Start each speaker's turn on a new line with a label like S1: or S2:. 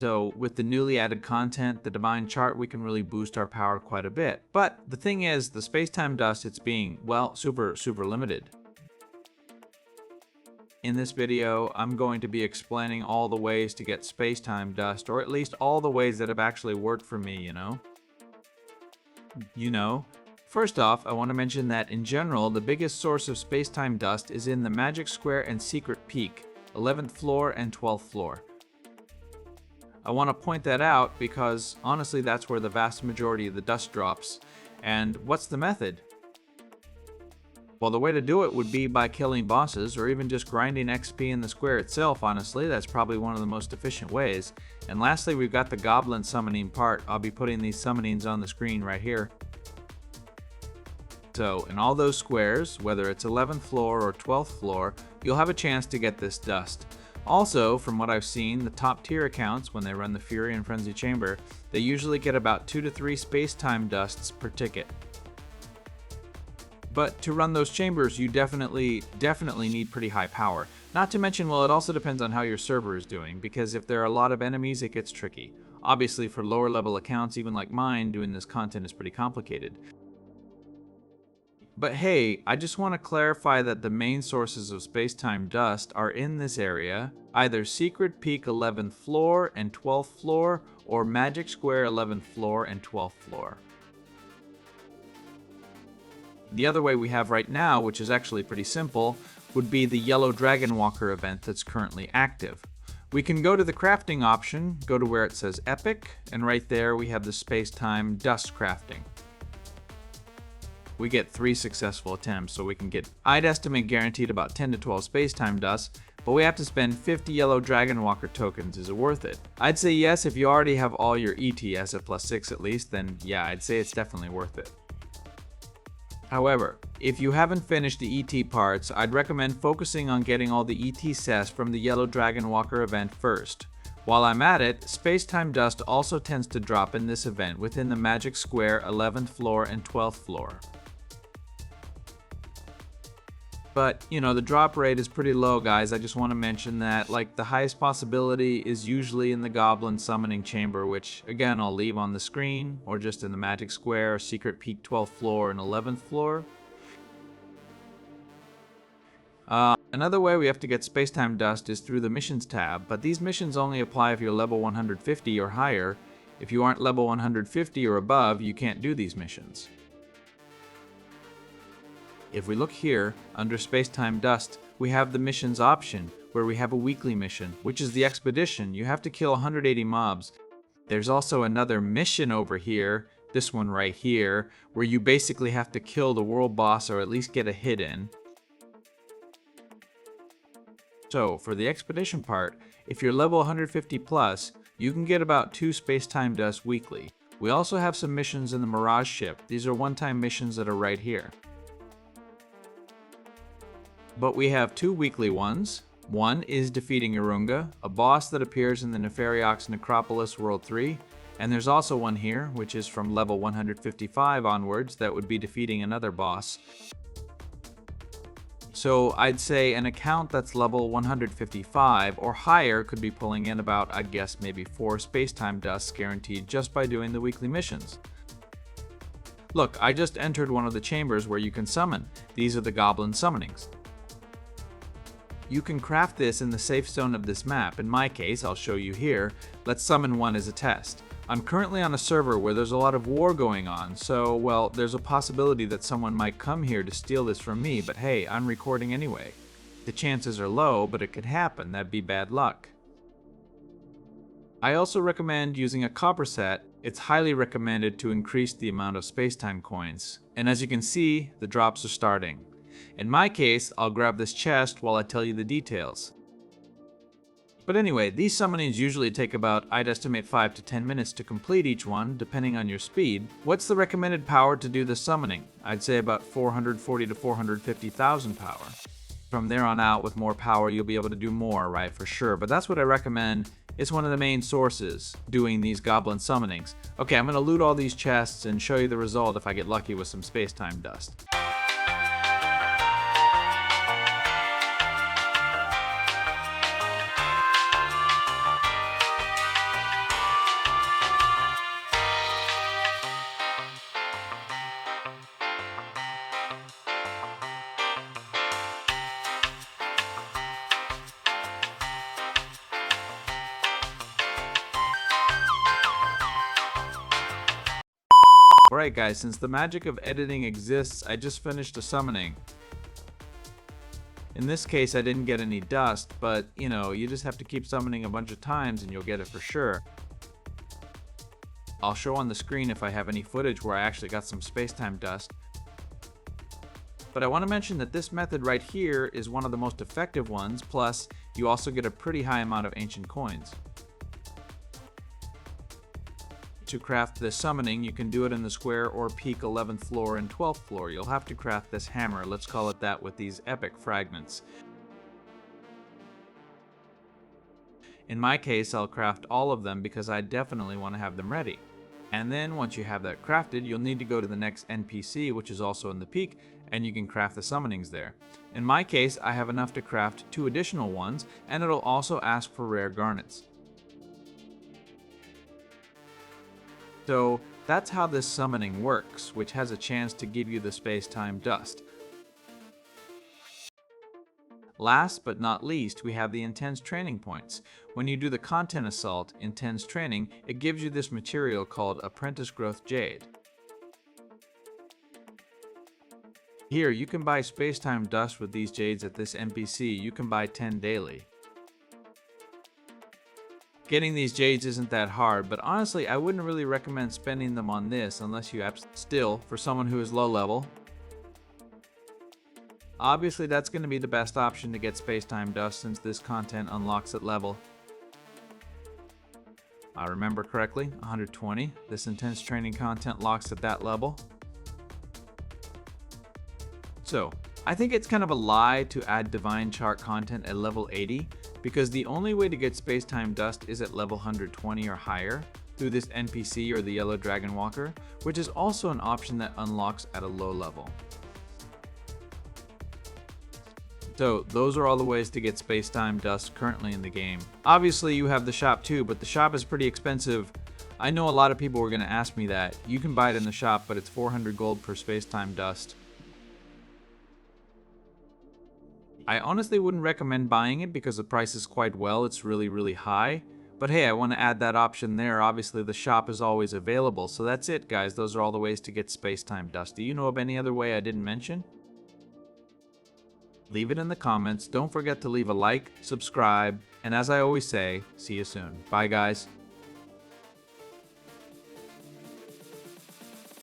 S1: So with the newly added content, the Divine Chart, we can really boost our power quite a bit. But the thing is, the Spacetime Dust, it's being, well, super limited. In this video, I'm going to be explaining all the ways to get Spacetime Dust, or at least all the ways that have actually worked for me, First off, I want to mention that in general, the biggest source of Spacetime Dust is in the Magic Square and Secret Peak, 11th floor and 12th floor. I want to point that out because honestly that's where the vast majority of the dust drops. And what's the method? Well, the way to do it would be by killing bosses or even just grinding XP in the square itself. Honestly, that's probably one of the most efficient ways. And lastly, we've got the goblin summoning part. I'll be putting these summonings on the screen right here. So in all those squares, whether it's 11th floor or 12th floor, you'll have a chance to get this dust. Also, from what I've seen, the top tier accounts, when they run the Fury and Frenzy Chamber, they usually get about 2 to 3 Spacetime Dusts per ticket. But to run those chambers, you definitely need pretty high power. Not to mention, well, it also depends on how your server is doing, because if there are a lot of enemies, it gets tricky. Obviously, for lower level accounts, even like mine, doing this content is pretty complicated. But hey, I just want to clarify that the main sources of Spacetime Dust are in this area, either Secret Peak 11th floor and 12th floor, or Magic Square 11th floor and 12th floor. The other way we have right now, which is actually pretty simple, would be the Yellow Dragon Walker event that's currently active. We can go to the crafting option, go to where it says Epic, and right there we have the Spacetime Dust crafting. We get 3 successful attempts, so we can get, I'd estimate guaranteed about 10 to 12 Spacetime Dust, but we have to spend 50 Yellow Dragon Walker tokens. Is it worth it? I'd say yes. If you already have all your ETS at +6 at least, then yeah, I'd say it's definitely worth it. However, if you haven't finished the ET parts, I'd recommend focusing on getting all the ET sets from the Yellow Dragon Walker event first. While I'm at it, Spacetime Dust also tends to drop in this event within the Magic Square 11th floor and 12th floor. But, the drop rate is pretty low, guys. I just want to mention that, the highest possibility is usually in the Goblin Summoning Chamber, which, again, I'll leave on the screen, or just in the Magic Square, Secret Peak 12th floor and 11th floor. Another way we have to get Spacetime Dust is through the Missions tab, but these missions only apply if you're level 150 or higher. If you aren't level 150 or above, you can't do these missions. If we look here, under Spacetime Dust, we have the missions option, where we have a weekly mission, which is the expedition. You have to kill 180 mobs. There's also another mission over here, this one right here, where you basically have to kill the world boss or at least get a hit in. So, for the expedition part, if you're level 150 plus, you can get about 2 Spacetime Dust weekly. We also have some missions in the Mirage ship. These are one-time missions that are right here. But we have 2 weekly ones. One is defeating Irunga, a boss that appears in the Nefariox Necropolis World 3, and there's also one here, which is from level 155 onwards, that would be defeating another boss. So I'd say an account that's level 155 or higher could be pulling in about, I'd guess, maybe 4 Spacetime Dusts guaranteed just by doing the weekly missions. Look, I just entered one of the chambers where you can summon. These are the Goblin Summonings. You can craft this in the safe zone of this map. In my case, I'll show you here. Let's summon one as a test. I'm currently on a server where there's a lot of war going on, so, well, there's a possibility that someone might come here to steal this from me, but hey, I'm recording anyway. The chances are low, but it could happen. That'd be bad luck. I also recommend using a copper set. It's highly recommended to increase the amount of Spacetime coins. And as you can see, the drops are starting. In my case, I'll grab this chest while I tell you the details. But anyway, these summonings usually take about, I'd estimate 5 to 10 minutes to complete each one, depending on your speed. What's the recommended power to do the summoning? I'd say about 440 to 450,000 power. From there on out, with more power, you'll be able to do more, right, for sure. But that's what I recommend. It's one of the main sources, doing these goblin summonings. Okay, I'm going to loot all these chests and show you the result if I get lucky with some Spacetime Dust. Alright guys, since the magic of editing exists, I just finished a summoning. In this case, I didn't get any dust, but you just have to keep summoning a bunch of times and you'll get it for sure. I'll show on the screen if I have any footage where I actually got some Spacetime dust. But I want to mention that this method right here is one of the most effective ones, plus you also get a pretty high amount of ancient coins. To craft this summoning, you can do it in the square or peak 11th floor and 12th floor. You'll have to craft this hammer, let's call it that, with these epic fragments. In my case, I'll craft all of them because I definitely want to have them ready. And then once you have that crafted, you'll need to go to the next NPC, which is also in the peak, and you can craft the summonings there. In my case, I have enough to craft 2 additional ones, and it'll also ask for rare garnets. So that's how this summoning works, which has a chance to give you the Spacetime dust. Last but not least, we have the intense training points. When you do the content assault, intense training, it gives you this material called Apprentice Growth Jade. Here, you can buy Spacetime dust with these jades at this NPC. You can buy 10 daily. Getting these jades isn't that hard, but honestly, I wouldn't really recommend spending them on this unless you still, for someone who is low level. Obviously, that's going to be the best option to get Spacetime dust since this content unlocks at level. I remember correctly, 120. This intense training content locks at that level. So, I think it's kind of a lie to add Divine Chart content at level 80, because the only way to get Spacetime dust is at level 120 or higher, through this NPC or the Yellow Dragon Walker, which is also an option that unlocks at a low level. So those are all the ways to get Spacetime dust currently in the game. Obviously you have the shop too, but the shop is pretty expensive. I know a lot of people were going to ask me that. You can buy it in the shop, but it's 400 gold per Spacetime dust. I honestly wouldn't recommend buying it because the price is quite well, it's really high. But hey, I want to add that option there. Obviously the shop is always available. So that's it guys, those are all the ways to get Spacetime dust. Do you know of any other way I didn't mention? Leave it in the comments. Don't forget to leave a like, subscribe, and as I always say, see you soon. Bye guys.